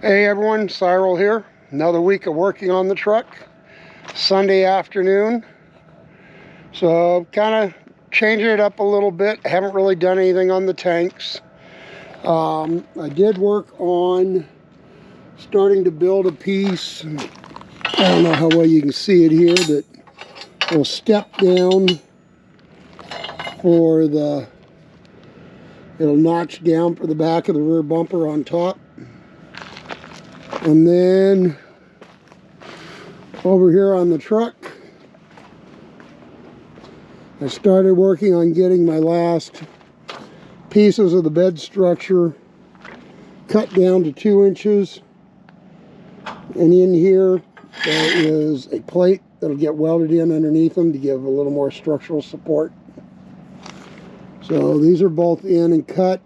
Hey everyone, Cyril here. Another week of working on the truck. Sunday afternoon. So kind of changing it up a little bit. I haven't really done anything on the tanks. I did work on starting to build a piece. I don't know how well you can see it here, but we'll step down for the, it'll notch down for the back of the rear bumper on top. And then over here on the truck, I started working on getting my last pieces of the bed structure cut down to 2 inches. And in here, there is a plate that'll get welded in underneath them to give a little more structural support. So these are both in and cut.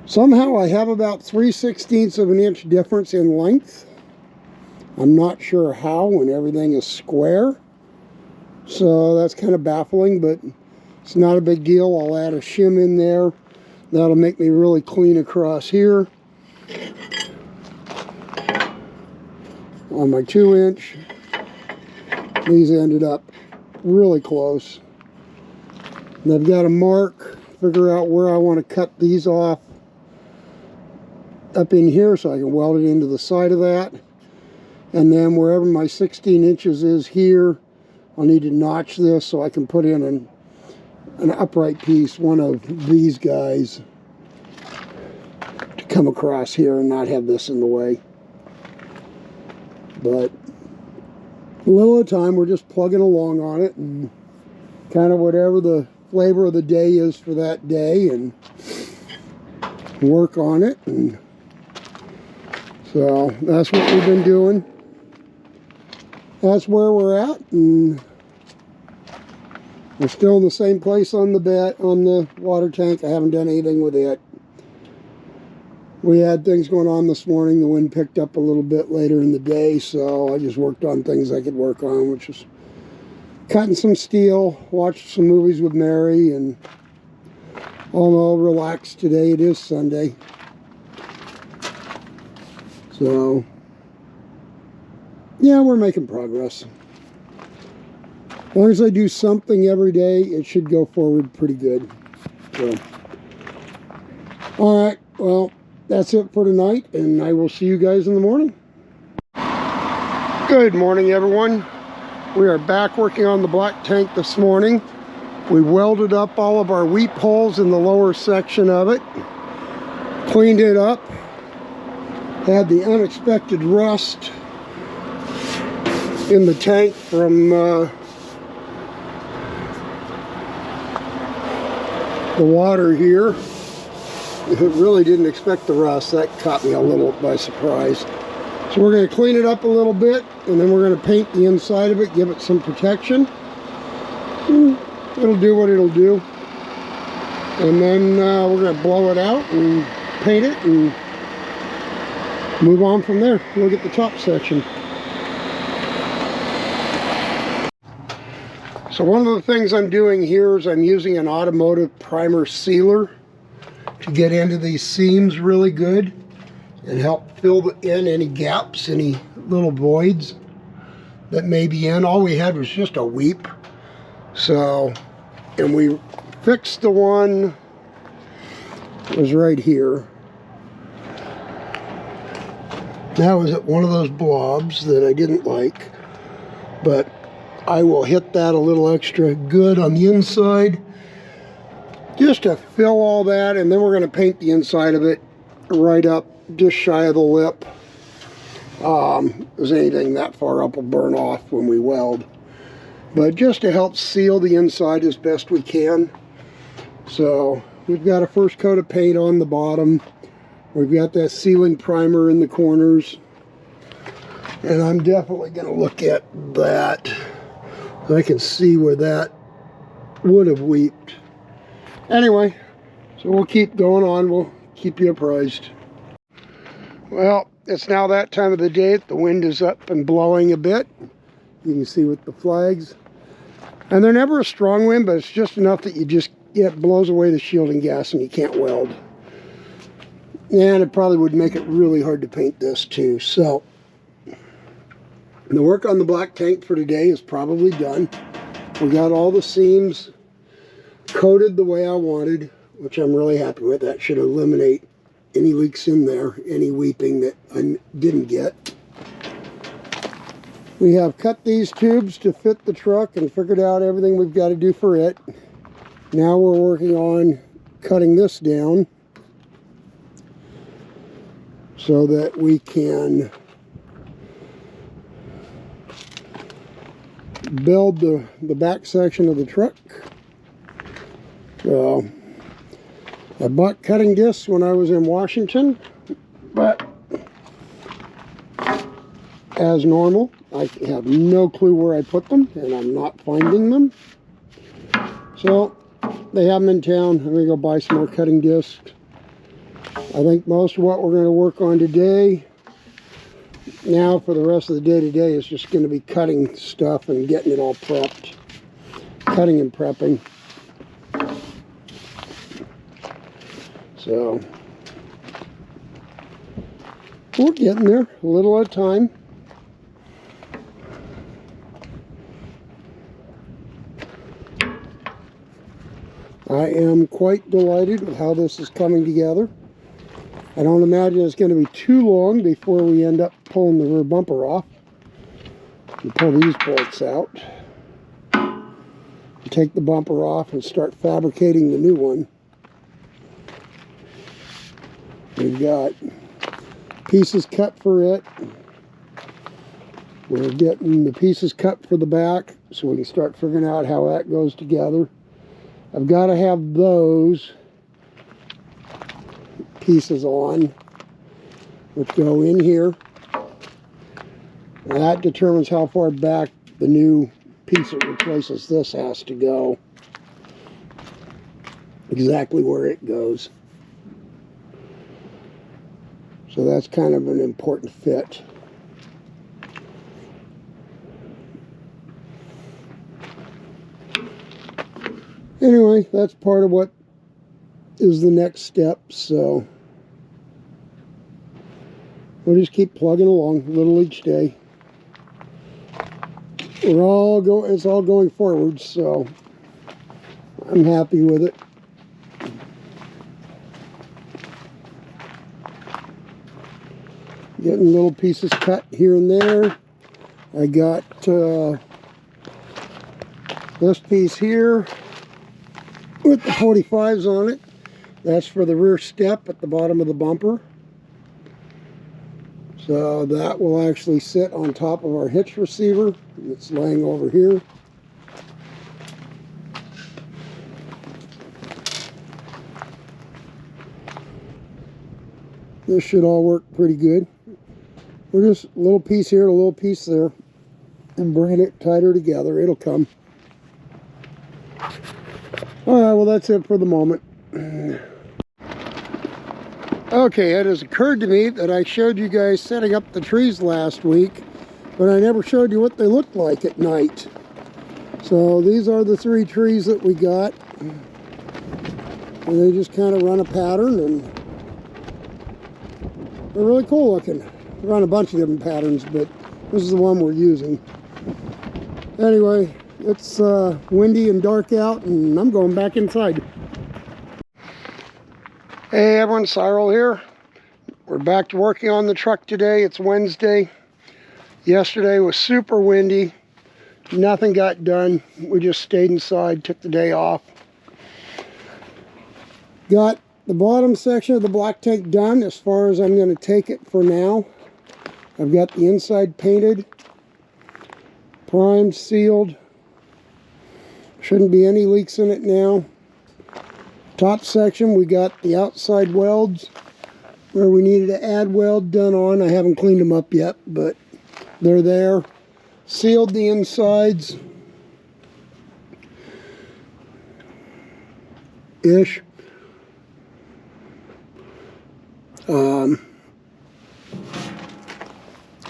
Somehow I have about 3/16 of an inch difference in length. I'm not sure how when everything is square. So that's kind of baffling, but it's not a big deal. I'll add a shim in there. That'll make me really clean across here. On my 2-inch, these ended up really close. And I've got to mark, figure out where I want to cut these off up in here so I can weld it into the side of that. And then wherever my 16 inches is here, I'll need to notch this so I can put in an upright piece, one of these guys, to come across here and not have this in the way. But a little at a time, we're just plugging along on it and kind of whatever the flavor of the day is for that day, and work on it. And so that's what we've been doing. That's where we're at, and we're still in the same place on the bed, on the water tank. I haven't done anything with it. We had things going on this morning. The wind picked up a little bit later in the day, so I just worked on things I could work on, which is cutting some steel, watched some movies with Mary, and all in all, relaxed today. It is Sunday. So, yeah, we're making progress. As long as I do something every day, it should go forward pretty good. So, all right, well, that's it for tonight, and I will see you guys in the morning. Good morning, everyone. We are back working on the black tank this morning. We welded up all of our weep holes in the lower section of it, cleaned it up, had the unexpected rust in the tank from the water here. I really didn't expect the rust. That caught me a little by surprise. So we're going to clean it up a little bit, and then we're going to paint the inside of it, give it some protection. It'll do what it'll do. And then we're going to blow it out and paint it and move on from there. Look at the top section. So one of the things I'm doing here is I'm using an automotive primer sealer to get into these seams really good and help fill in any gaps, any little voids that may be in. All we had was just a weep. So, and we fixed the one that was right here. That was at one of those blobs that I didn't like, but I will hit that a little extra good on the inside just to fill all that, and then we're going to paint the inside of it right up just shy of the lip. Because anything that far up will burn off when we weld, but just to help seal the inside as best we can. So we've got a first coat of paint on the bottom. We've got that sealing primer in the corners, and I'm definitely going to look at that. I can see where that would have weeped. Anyway, so we'll keep going on. We'll keep you apprised. Well, it's now that time of the day. The wind is up and blowing a bit. You can see with the flags. And they're never a strong wind, but it's just enough that it blows away the shielding gas and you can't weld. And it probably would make it really hard to paint this too. So the work on the black tank for today is probably done. We got all the seams coated the way I wanted, which I'm really happy with. That should eliminate any leaks in there, any weeping that I didn't get. We have cut these tubes to fit the truck and figured out everything we've got to do for it. Now we're working on cutting this down so that we can build the back section of the truck. So I bought cutting discs when I was in Washington, but as normal, I have no clue where I put them, and I'm not finding them. So they have them in town. I'm going to go buy some more cutting discs. I think most of what we're going to work on today, now for the rest of the day today, is just going to be cutting stuff and getting it all prepped. Cutting and prepping. So we're getting there, a little at a time. I am quite delighted with how this is coming together. I don't imagine it's going to be too long before we end up pulling the rear bumper off. And pull these bolts out. Take the bumper off and start fabricating the new one. We've got pieces cut for it. We're getting the pieces cut for the back so we can start figuring out how that goes together. I've got to have those pieces on, which go in here. And that determines how far back the new piece that replaces this has to go. Exactly where it goes. So that's kind of an important fit. Anyway, that's part of what is the next step, so we'll just keep plugging along a little each day. It's all going forward, so I'm happy with it. Getting little pieces cut here and there. I got this piece here with the 45s on it. That's for the rear step at the bottom of the bumper. So that will actually sit on top of our hitch receiver. It's laying over here. This should all work pretty good. We're just a little piece here, a little piece there, and bringing it tighter together. It'll come. Alright, well that's it for the moment. Okay, it has occurred to me that I showed you guys setting up the trees last week, but I never showed you what they looked like at night. So these are the 3 trees that we got. And they just kind of run a pattern, and they're really cool looking. We run a bunch of different patterns, but this is the one we're using. Anyway, it's windy and dark out, and I'm going back inside. Hey everyone, Cyril here. We're back to working on the truck today. It's Wednesday. Yesterday was super windy. Nothing got done. We just stayed inside, took the day off. Got the bottom section of the black tank done as far as I'm going to take it for now. I've got the inside painted, primed, sealed. Shouldn't be any leaks in it now. Top section, we got the outside welds where we needed to add weld done on. I haven't cleaned them up yet, but they're there. Sealed the insides ish.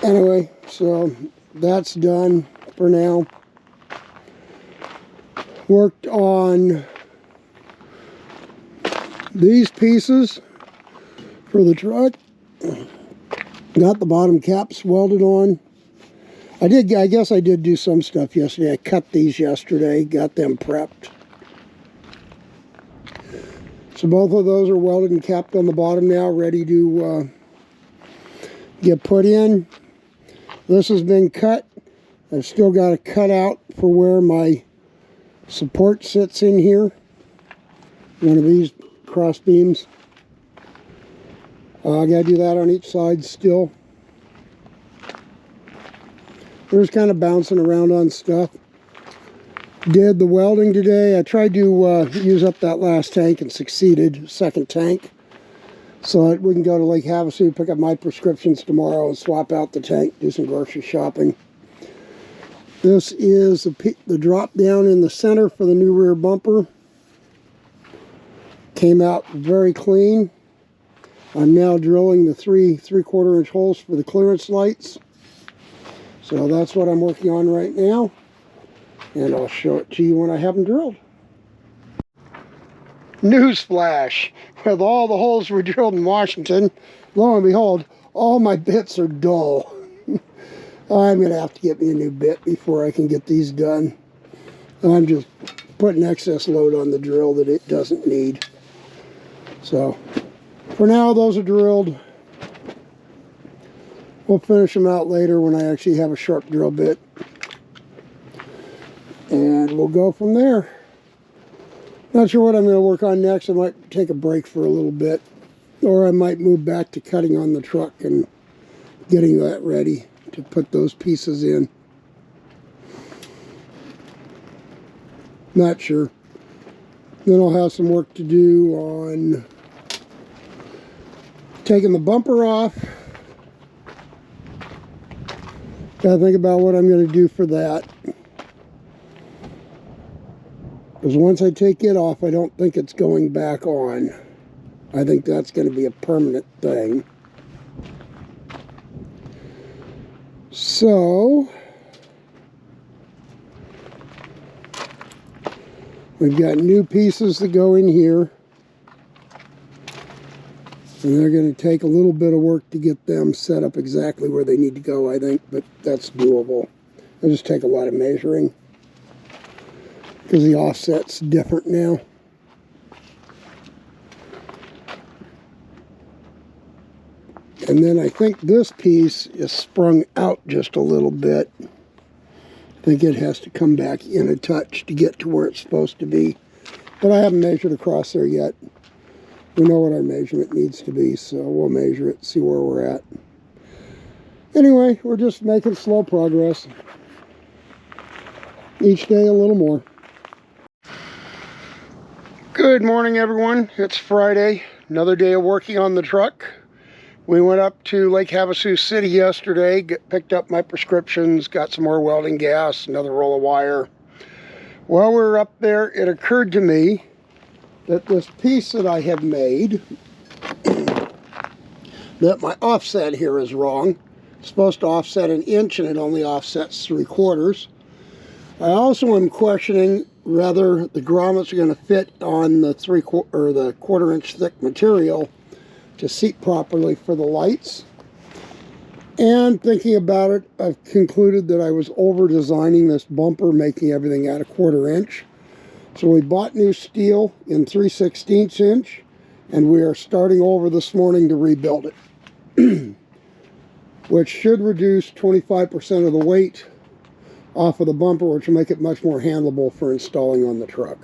Anyway, so that's done for now. Worked on these pieces for the truck. Got the bottom caps welded on. I guess I did do some stuff yesterday. I cut these yesterday, got them prepped. So both of those are welded and capped on the bottom now, ready to get put in. This has been cut. I've still got a cutout for where my support sits in here. One of these cross beams. I gotta do that on each side still. We're just kind of bouncing around on stuff. Did the welding today. I tried to use up that last tank and succeeded. Second tank. So that we can go to Lake Havasu, pick up my prescriptions tomorrow and swap out the tank, do some grocery shopping. This is the drop down in the center for the new rear bumper. Came out very clean. I'm now drilling the 3/4 inch holes for the clearance lights. So that's what I'm working on right now. And I'll show it to you when I have them drilled. Newsflash, with all the holes we drilled in Washington, lo and behold, all my bits are dull. I'm going to have to get me a new bit before I can get these done. I'm just putting excess load on the drill that it doesn't need. So, for now, those are drilled. We'll finish them out later when I actually have a sharp drill bit. And we'll go from there. Not sure what I'm going to work on next. I might take a break for a little bit. Or I might move back to cutting on the truck and getting that ready to put those pieces in. Not sure. Then I'll have some work to do on taking the bumper off. Gotta think about what I'm going to do for that. Because once I take it off, I don't think it's going back on. I think that's going to be a permanent thing. So, we've got new pieces that go in here. And they're going to take a little bit of work to get them set up exactly where they need to go, I think. But that's doable. It'll just take a lot of measuring. Because the offset's different now. And then I think this piece is sprung out just a little bit. I think it has to come back in a touch to get to where it's supposed to be. But I haven't measured across there yet. We know what our measurement needs to be, so we'll measure it, see where we're at. Anyway, we're just making slow progress. Each day a little more. Good morning, everyone. It's Friday. Another day of working on the truck. We went up to Lake Havasu City yesterday, picked up my prescriptions, got some more welding gas, another roll of wire. While we were up there, it occurred to me that this piece that I have made, that my offset here is wrong. It's supposed to offset 1 inch and it only offsets 3/4. I also am questioning whether the grommets are going to fit on the 1/4 inch thick material to seat properly for the lights. And thinking about it, I've concluded that I was over designing this bumper, making everything at 1/4 inch. So we bought new steel in 3/16 inch, and we are starting over this morning to rebuild it, which should reduce 25% of the weight off of the bumper, which will make it much more handleable for installing on the truck.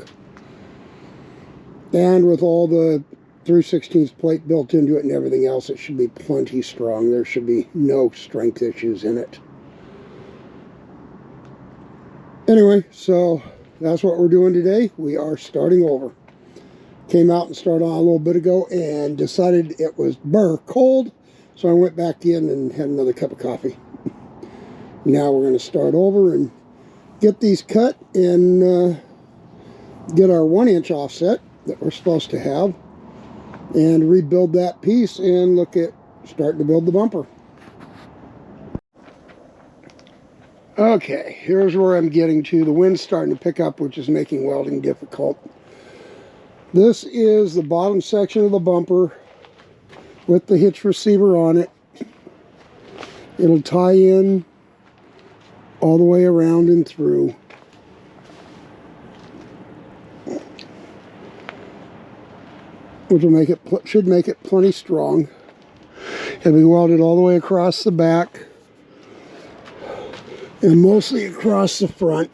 And with all the 3/16 plate built into it and everything else, it should be plenty strong. There should be no strength issues in it. Anyway, so that's what we're doing today. We are starting over. Came out and started on a little bit ago and decided it was cold, so I went back in and had another cup of coffee. Now we're going to start over and get these cut and get our 1 inch offset that we're supposed to have and rebuild that piece and look at starting to build the bumper. Okay, here's where I'm getting to. The wind's starting to pick up, which is making welding difficult. This is the bottom section of the bumper. with the hitch receiver on it. It'll tie in all the way around and through. Which will should make it plenty strong. It'll be welded all the way across the back and mostly across the front.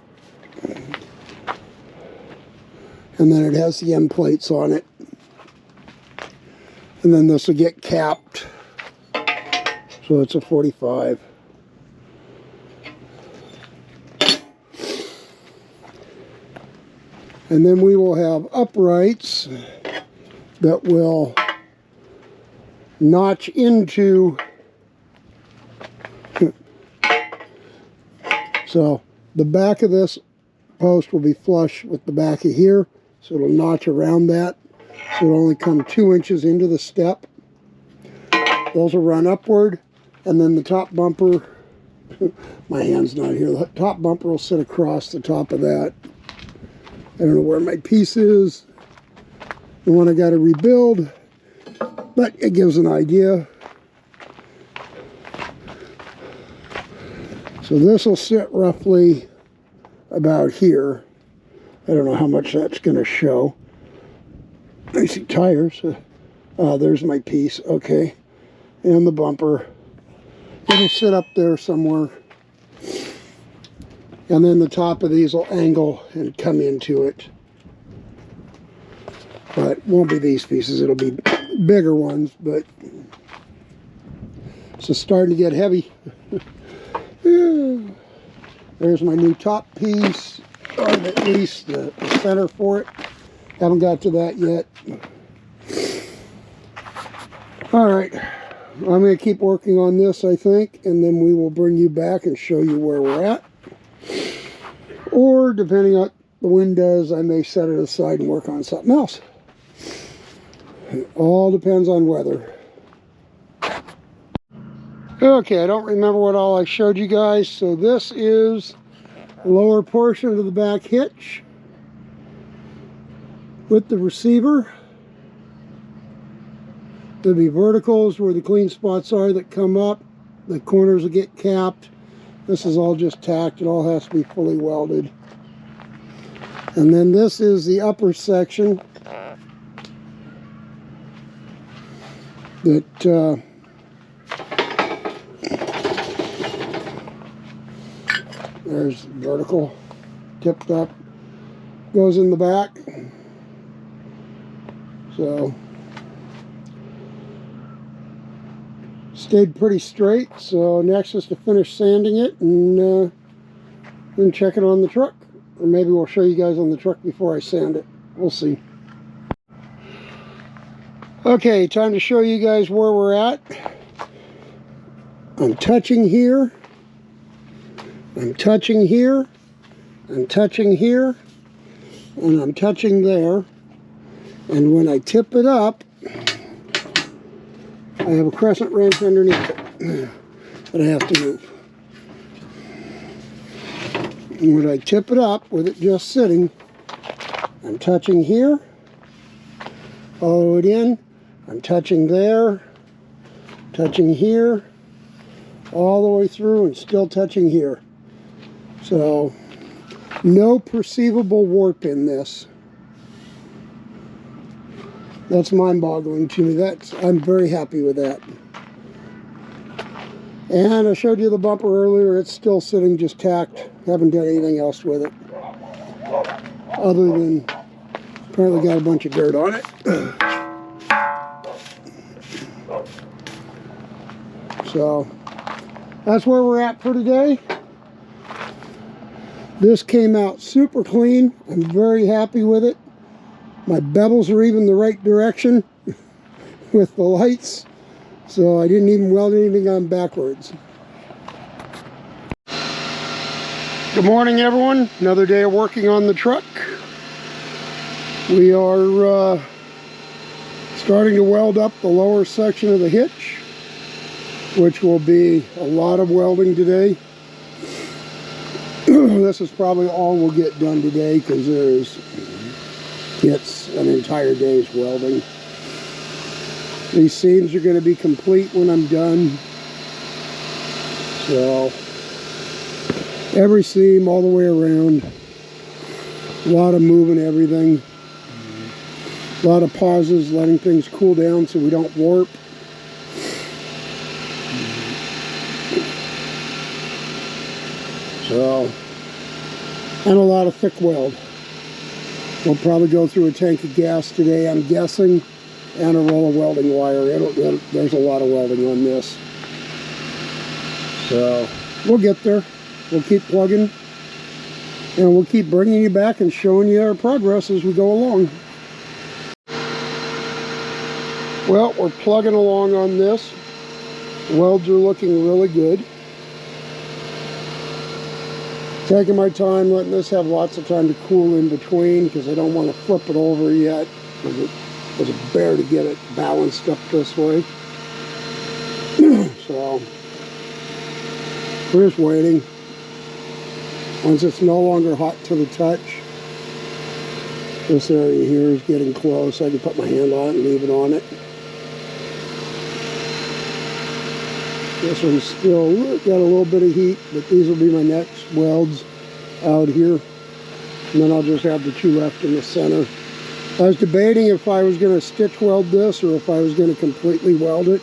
And then it has the end plates on it. And then this will get capped. So it's a 45. And then we will have uprights that will notch into. So the back of this post will be flush with the back of here. So it'll notch around that. So it'll only come 2 inches into the step. Those will run upward. And then the top bumper, my hand's not here, the top bumper will sit across the top of that. I don't know where my piece is. The one I got to rebuild. But it gives an idea. So this will sit roughly about here. I don't know how much that's going to show. I see tires. There's my piece. Okay. And the bumper. It'll sit up there somewhere. And then the top of these will angle and come into it. But it won't be these pieces. It'll be bigger ones. But it's just starting to get heavy. There's my new top piece. Or at least the center for it. Haven't got to that yet. Alright, I'm going to keep working on this, I think, and then we will bring you back and show you where we're at. Or, depending on what the wind does, I may set it aside and work on something else. It all depends on weather. Okay, I don't remember what all I showed you guys, so this is the lower portion of the back hitch with the receiver. There'll be verticals where the clean spots are that come up. The corners will get capped. This is all just tacked. It all has to be fully welded. And then this is the upper section that there's vertical, tipped up, goes in the back. So stayed pretty straight. So next is to finish sanding it and then check it on the truck. Or maybe we'll show you guys on the truck before I sand it. We'll see. Okay, time to show you guys where we're at. I'm touching here. I'm touching here. I'm touching here. And I'm touching there. And when I tip it up, I have a crescent wrench underneath it that I have to move. And when I tip it up with it just sitting, I'm touching here, follow it in, I'm touching there, touching here, all the way through and still touching here. So, no perceivable warp in this. That's mind-boggling to me. I'm very happy with that. And I showed you the bumper earlier. It's still sitting just tacked. Haven't done anything else with it. Other than apparently got a bunch of dirt on it. So that's where we're at for today. This came out super clean. I'm very happy with it. My bevels are even the right direction with the lights. So I didn't even weld anything on backwards. Good morning, everyone. Another day of working on the truck. We are starting to weld up the lower section of the hitch, which will be a lot of welding today. This is probably all we'll get done today because it's an entire day's welding. These seams are going to be complete when I'm done. So every seam all the way around. A lot of moving everything. A lot of pauses, letting things cool down so we don't warp. So, and a lot of thick weld. We'll probably go through a tank of gas today, I'm guessing, and a roll of welding wire. There's a lot of welding on this. So, we'll get there. We'll keep plugging. And we'll keep bringing you back and showing you our progress as we go along. Well, we're plugging along on this. Welds are looking really good. Taking my time, letting this have lots of time to cool in between because I don't want to flip it over yet. It's a bear to get it balanced up this way. So, we're just waiting. Once it's no longer hot to the touch, this area here is getting close. I can put my hand on it and leave it on it. This one's still got a little bit of heat, but these will be my next welds out here. And then I'll just have the two left in the center. I was debating if I was going to stitch weld this or if I was going to completely weld it.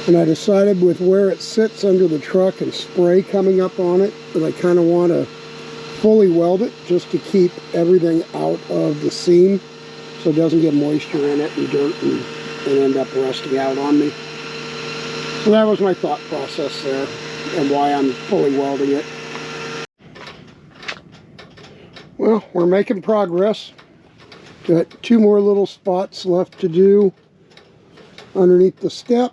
And I decided with where it sits under the truck and spray coming up on it, that I kind of want to fully weld it just to keep everything out of the seam so it doesn't get moisture in it and dirt and end up rusting out on me. So that was my thought process there and why I'm fully welding it. Well, we're making progress. Got two more little spots left to do underneath the step.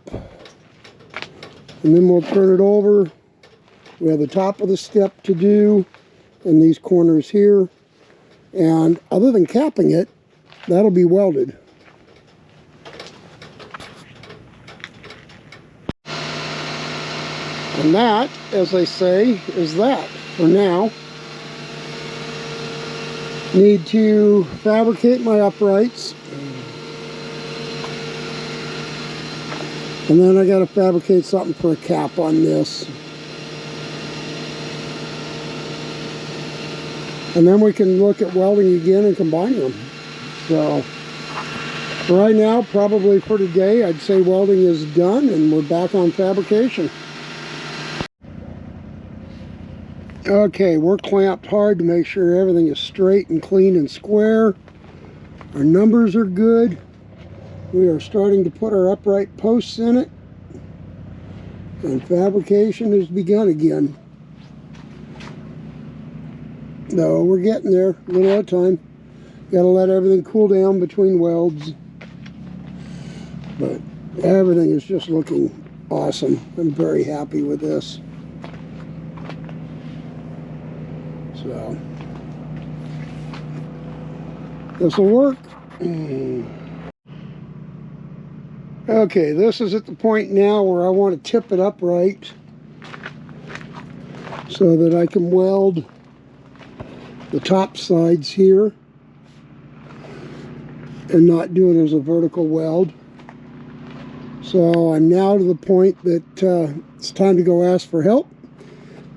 And then we'll turn it over. We have the top of the step to do and these corners here. And other than capping it, that'll be welded. And that, as they say, is that for now. Need to fabricate my uprights. And then I got to fabricate something for a cap on this. And then we can look at welding again and combining them. So, for right now, probably for today, I'd say welding is done and we're back on fabrication. Okay, we're clamped hard to make sure everything is straight and clean and square. Our numbers are good. We are starting to put our upright posts in it. And fabrication has begun again. No, we're getting there, a little at a time. Got to let everything cool down between welds. But everything is just looking awesome. I'm very happy with this. So, this will work. Okay, this is at the point now where I want to tip it upright so that I can weld the top sides here and not do it as a vertical weld. So I'm now to the point that it's time to go ask for help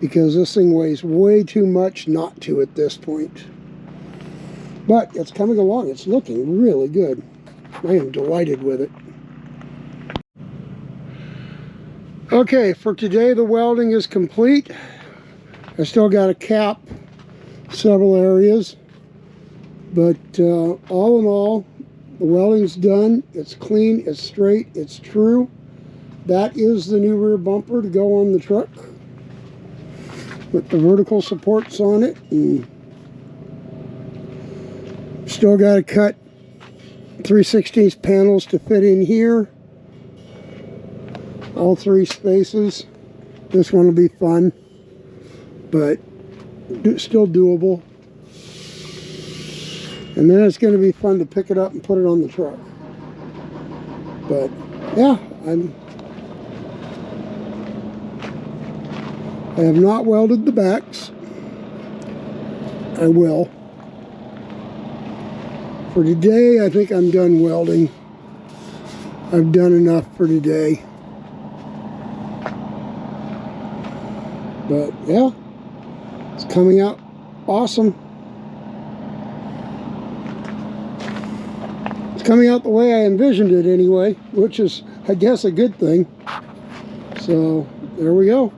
because this thing weighs way too much not to at this point. But it's coming along. It's looking really good. I am delighted with it. Okay, for today the welding is complete. I still got to cap several areas, but all in all, the welding's done. It's clean, it's straight, it's true. That is the new rear bumper to go on the truck with the vertical supports on it. And still got to cut 3/16 panels to fit in here. All three spaces. This one will be fun, but still doable. And then it's going to be fun to pick it up and put it on the truck. But yeah, I have not welded the backs. I will. For today, I think I'm done welding. I've done enough for today. But yeah, it's coming out awesome. It's coming out the way I envisioned it anyway, which is, I guess, a good thing. So there we go.